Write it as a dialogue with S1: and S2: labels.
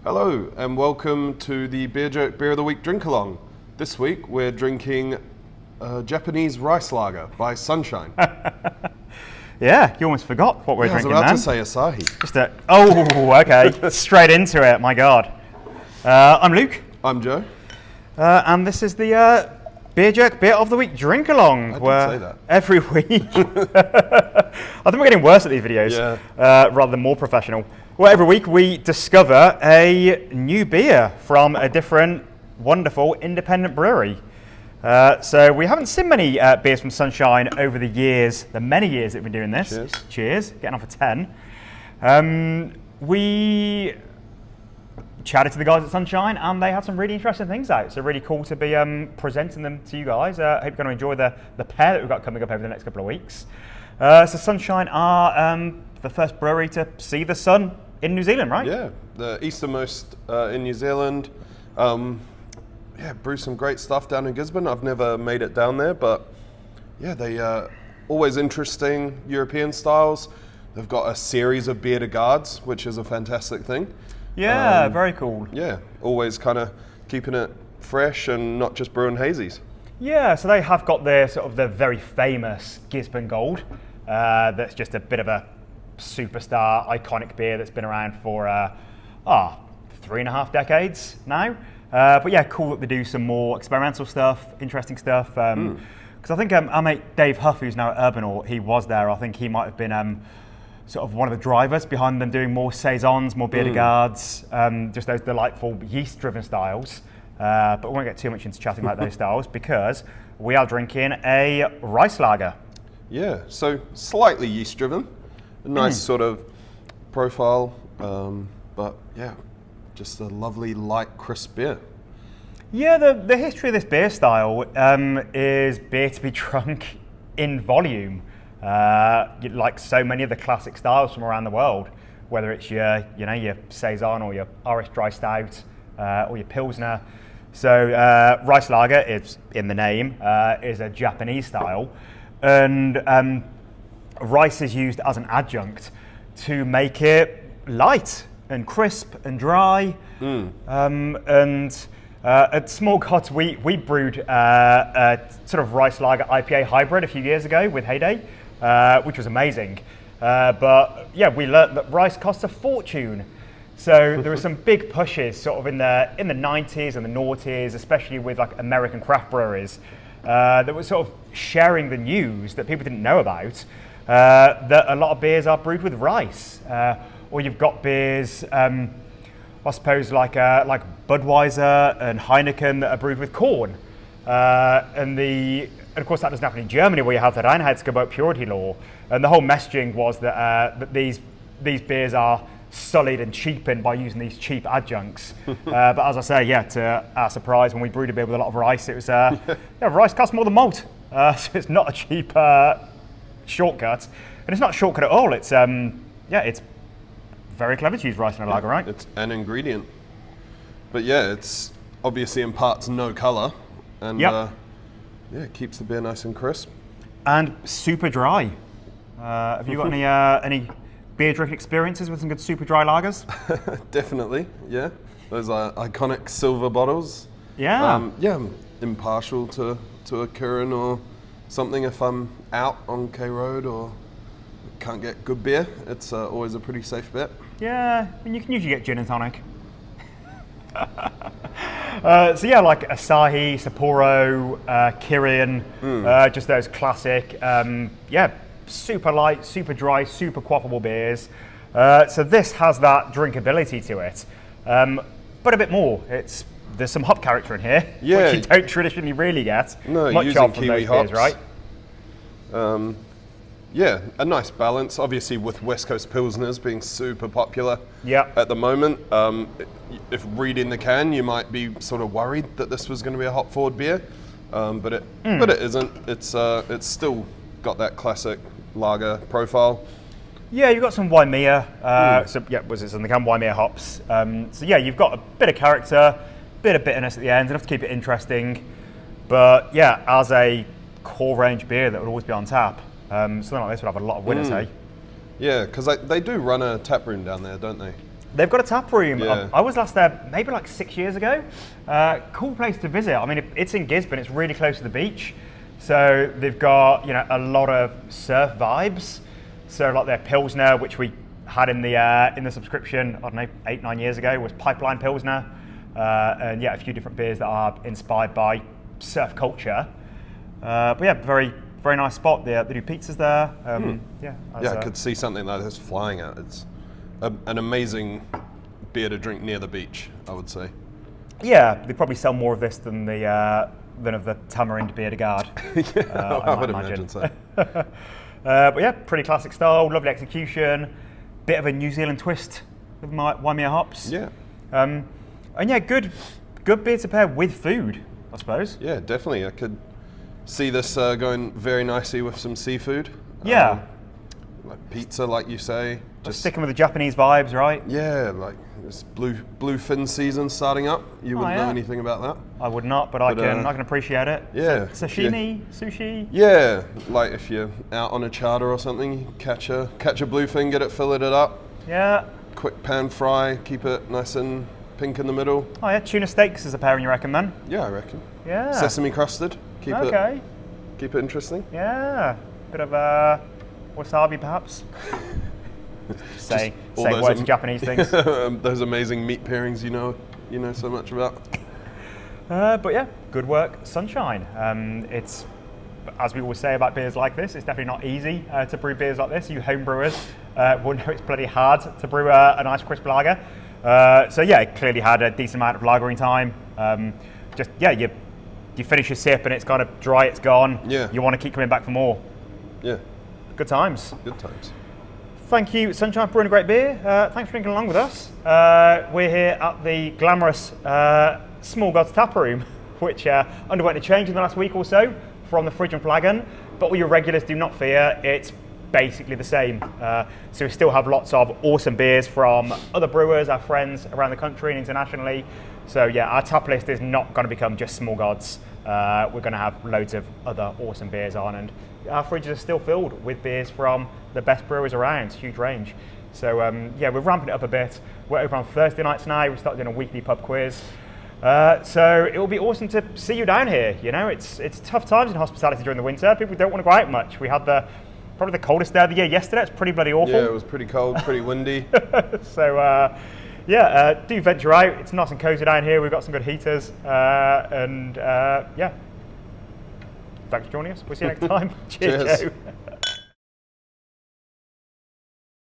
S1: Hello and welcome to the Beer Joke Beer of the Week drink along. This week we're drinking Japanese rice lager by Sunshine.
S2: Yeah, you almost forgot what we're drinking then.
S1: I was about to say Asahi.
S2: Okay, straight into it, my God. I'm Luke.
S1: I'm Joe.
S2: And this is the Beer Joke Beer of the Week drink along.
S1: I did say that.
S2: Every week. I think we're getting worse at these videos, rather than more professional. Well, every week we discover a new beer from a different, wonderful, independent brewery. So we haven't seen many beers from Sunshine over the years, the many years that we've been doing this. Cheers. Getting on for 10. We chatted to the guys at Sunshine and they had some really interesting things out. So really cool to be presenting them to you guys. I hope you're going to enjoy the pair that we've got coming up over the next couple of weeks. So Sunshine are the first brewery to see the sun in New Zealand, right?
S1: Yeah, the easternmost in New Zealand. Brew some great stuff down in Gisborne. I've never made it down there, but yeah, they always interesting European styles. They've got a series of beer to guards, which is a fantastic thing.
S2: Yeah, very cool.
S1: Yeah, always kind of keeping it fresh and not just brewing hazies.
S2: Yeah, so they have got their sort of the very famous Gisborne Gold. That's just a bit of a superstar, iconic beer that's been around for 3.5 decades now. But yeah, cool that they do some more experimental stuff, interesting stuff. Because I think our mate Dave Huff, who's now at Urban, he was there. I think he might have been sort of one of the drivers behind them doing more saisons, more beer de gardes, just those delightful yeast-driven styles. But we won't get too much into chatting about those styles because we are drinking a rice lager.
S1: Yeah, so slightly yeast-driven, a nice sort of profile, but yeah, just a lovely light, crisp beer.
S2: Yeah, the history of this beer style is beer to be drunk in volume, like so many of the classic styles from around the world, whether it's your saison or your Irish dry stout or your pilsner. So rice lager is in the name, is a Japanese style, and rice is used as an adjunct to make it light and crisp and dry. At Small Gods, we brewed a sort of rice lager IPA hybrid a few years ago with Heyday, which was amazing. But yeah, we learnt that rice costs a fortune. So there were some big pushes sort of in the 90s and the noughties, especially with like American craft breweries, that were sort of sharing the news that people didn't know about, that a lot of beers are brewed with rice. Or you've got beers, I suppose like Budweiser and Heineken that are brewed with corn. And of course that doesn't happen in Germany where you have the Reinheitsgebot purity law. And the whole messaging was that these beers are sullied and cheapened by using these cheap adjuncts. But as I say, to our surprise, when we brewed a beer with a lot of rice, it was rice costs more than malt. So it's not a cheap shortcut. And it's not a shortcut at all. It's very clever to use rice in a lager, right?
S1: It's an ingredient. But yeah, it's obviously imparts no colour and it keeps the beer nice and crisp.
S2: And super dry. Have you got any beer drinking experiences with some good super dry lagers?
S1: Definitely, yeah. Those are iconic silver bottles.
S2: Yeah.
S1: I'm impartial to a Kirin or something if I'm out on K Road or can't get good beer. It's always a pretty safe bet.
S2: Yeah, and you can usually get gin and tonic. Like Asahi, Sapporo, Kirin, just those classic, super light, super dry, super quaffable beers. So this has that drinkability to it, but a bit more. There's some hop character in here, which you don't traditionally really get much
S1: using
S2: of from
S1: Kiwi
S2: those
S1: hops.
S2: beers, right?
S1: A nice balance. Obviously, with West Coast Pilsners being super popular
S2: at
S1: the moment, if reading the can, you might be sort of worried that this was going to be a hop-forward beer, but it isn't. It's still got that classic lager profile.
S2: Yeah, you've got some Waimea. Was it in the can? Waimea hops. You've got a bit of character, bit of bitterness at the end, enough to keep it interesting. But yeah, as a core range beer that would always be on tap, something like this would have a lot of winners, hey?
S1: Yeah, because they do run a tap room down there, don't they?
S2: They've got a tap room.
S1: Yeah.
S2: I was last there maybe like 6 years ago. Cool place to visit. I mean, it's in Gisborne. It's really close to the beach. So they've got a lot of surf vibes. So like their Pilsner, which we had in the subscription, I don't know, 8-9 years ago, was Pipeline Pilsner. And yeah, a few different beers that are inspired by surf culture. But yeah, very, very nice spot. They do pizzas there.
S1: I could see something like this flying out. It's an amazing beer to drink near the beach, I would say.
S2: Yeah, they probably sell more of this than of the Tamarind Beer de Garde.
S1: I would imagine so.
S2: But yeah, pretty classic style, lovely execution, bit of a New Zealand twist with my Waimea hops.
S1: Yeah.
S2: And yeah, good beer to pair with food, I suppose.
S1: Yeah, definitely. I could see this going very nicely with some seafood.
S2: Yeah.
S1: Like pizza, like you say.
S2: Just sticking with the Japanese vibes, right?
S1: Yeah, like this bluefin season starting up. You wouldn't know anything about that.
S2: I would not, but I can appreciate it.
S1: Yeah.
S2: Sashimi, sushi.
S1: Yeah, like if you're out on a charter or something, you catch a bluefin, get it filleted up.
S2: Yeah.
S1: Quick pan fry, keep it nice and pink in the middle.
S2: Oh yeah, tuna steaks is a pairing, you reckon then?
S1: Yeah, I reckon.
S2: Yeah.
S1: Sesame crusted. Keep it interesting.
S2: Yeah. Bit of wasabi perhaps. Say words in Japanese things.
S1: Those amazing meat pairings you know so much about.
S2: But yeah, good work, Sunshine. It's, as we always say about beers like this, it's definitely not easy to brew beers like this. You home brewers will know it's bloody hard to brew a nice crisp lager. So yeah, it clearly had a decent amount of lagering time. You finish your sip and it's kind of dry, it's gone.
S1: Yeah.
S2: You want to keep coming back for more.
S1: Yeah.
S2: Good times.
S1: Good times.
S2: Thank you, Sunshine, for brewing a great beer. Thanks for drinking along with us. We're here at the glamorous Small Gods Tap Room, which underwent a change in the last week or so from the Fridge and Flagon. But all your regulars, do not fear, it's basically the same. So we still have lots of awesome beers from other brewers, our friends around the country and internationally. So yeah, our tap list is not going to become just Small Gods. We're going to have loads of other awesome beers on, and our fridges are still filled with beers from the best brewers around. Huge range. So yeah, we're ramping it up a bit. We're over on Thursday nights now. We started doing a weekly pub quiz. So it will be awesome to see you down here. It's tough times in hospitality during the winter. People don't want to go out much. We had probably the coldest day of the year yesterday. It's pretty bloody awful.
S1: Yeah, it was pretty cold, pretty windy.
S2: So do venture out. It's nice and cozy down here. We've got some good heaters. Yeah. Thanks for joining us. We'll see you next time. Cheers, Joe.